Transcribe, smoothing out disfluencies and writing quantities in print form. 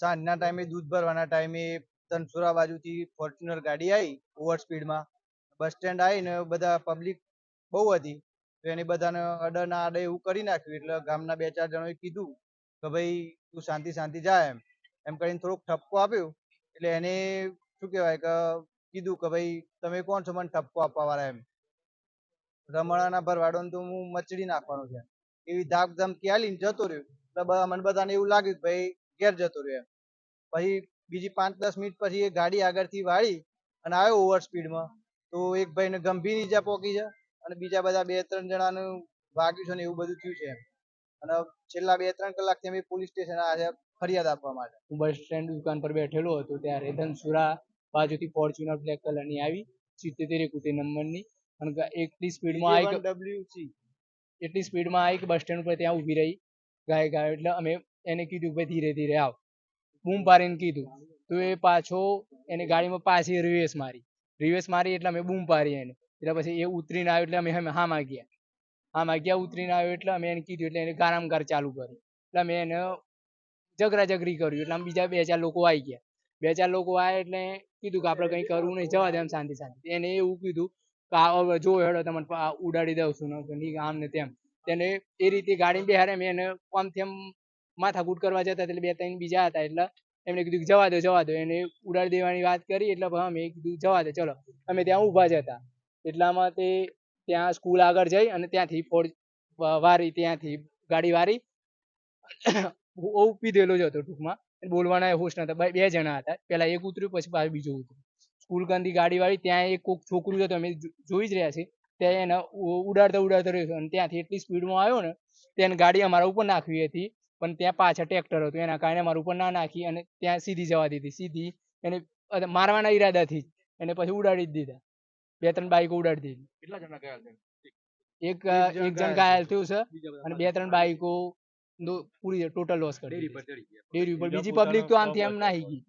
સાંજના ટાઈમે દૂધ ભરવાના ટાઈમે ધનસુરા બાજુથી ફોર્ચ્યુનર ગાડી આવી ઓવર સ્પીડમાં, બસ સ્ટેન્ડ આવીને બધા પબ્લિક બહુ હતી તો એને બધાને અડે ના અડે એવું કરી નાખ્યું. એટલે ગામના 2-4 જણોએ કીધું કે ભાઈ તું શાંતિ જાય એમ કરીને થોડોક ઠપકો આપ્યો. એટલે એને શું કહેવાય કે કીધું કે ભાઈ તમે કોણ છો મને ઠપકો આપવા વાળા એમ, રમણાના ભરવાડો તો હું મચડી નાખવાનો છે એવી ધાક ધમકી આલીને જતો રહ્યો. એટલે મને બધાને એવું લાગ્યું કે ભાઈ ઘેર જતો રહ્યો એમ. પછી બીજી 5-10 મિનિટ પછી એ ગાડી આગળથી વાળી અને આવ્યો ઓવર સ્પીડમાં, તો એક ભાઈને ગંભીર ઈજા પહોંચી છે અને બીજા બધા 2-3 જણાનું વાગ્યું છે ને એવું બધું થયું છે એમ. અને છેલ્લા 2-3 કલાકથી અમે પોલીસ સ્ટેશન આવ્યા ફરિયાદ આપવા માટે. હું બસ સ્ટેન્ડ દુકાન પર બેઠેલો હતો ત્યારે ધનસુરા બાજુથી ફોર્ચ્યુનર બ્લેક કલરની આવી 77-71 નંબરની અને એટલી સ્પીડમાં આવી કે બસ સ્ટેન્ડ ઉપર ત્યાં ઊભી રહી ગાય. એટલે અમે એને કીધું ભાઈ ધીરે ધીરે આવ, બૂમ પાડીને કીધું તો એ પાછો એને ગાડીમાં પાછી રિવેસ મારી એટલે અમે બૂમ પાડી એને. એટલે પછી એ ઉતરીને આવ્યો એટલે અમે હામાં ગયા ઉતરીને આવ્યો એટલે અમે એને કીધું એટલે એને ગારામગાર ચાલુ કરી. એટલે અમે એને ઝઘરી કર્યું. એટલે આમ બીજા 2-4 લોકો આવી ગયા. 2-4 લોકો આવ્યા એટલે કીધું કે આપણે કંઈ કરવું નહીં, જવા દે એમ શાંતિ. એને એવું કીધું કે જો હેડો તમને ઉડાડી દઉં છું ને આમ ને તેમ. તેને એ રીતે ગાડી બેહારે મેં એને આમથી આમ માથાકૂટ કરવા જતા એટલે 2-3 બીજા હતા એટલે એમને કીધું જવા દો એને ઉડાડી દેવાની વાત કરી. એટલે અમે કીધું જવા દે ચલો. અમે ત્યાં ઊભા જ હતા એટલામાં તે ત્યાં સ્કૂલ આગળ જઈ અને ત્યાંથી ત્યાંથી ગાડી વારી પીધેલો જ હતો ટૂંકમાં, બોલવાના હોશ નતા. 2 જણા હતા, પેલા એક ઉતર્યું પછી પાછું બીજું ઉતર્યું. સ્કૂલ કંદી ગાડી વાળી ત્યાં એક કોક છોકરું હતું અમે જોઈ જ રહ્યા છીએ ત્યાં એને ઉડાડતો રહ્યો અને ત્યાંથી એટલી સ્પીડમાં આવ્યો ને તેને ગાડી અમારા ઉપર નાખવી હતી પણ ત્યાં પાછળ ટ્રેક્ટર હતું એના કારણે અમારા ઉપર ના નાખી અને ત્યાં સીધી જવા દીધી. સીધી એને મારવાના ઈરાદાથી એને પછી ઉડાડી જ દીધા. 2-3 બાઈકો ઉડાડી દીધી. કેટલા જણા ઘાયલ થયા? એક જણ ઘાયલ થયું છે અને 2-3 બાઈકો પૂરી ટોટલ લોસ કરી. ડેરી ઉપર બીજી પબ્લિક તો આમથી આમ નાહી ગઈ.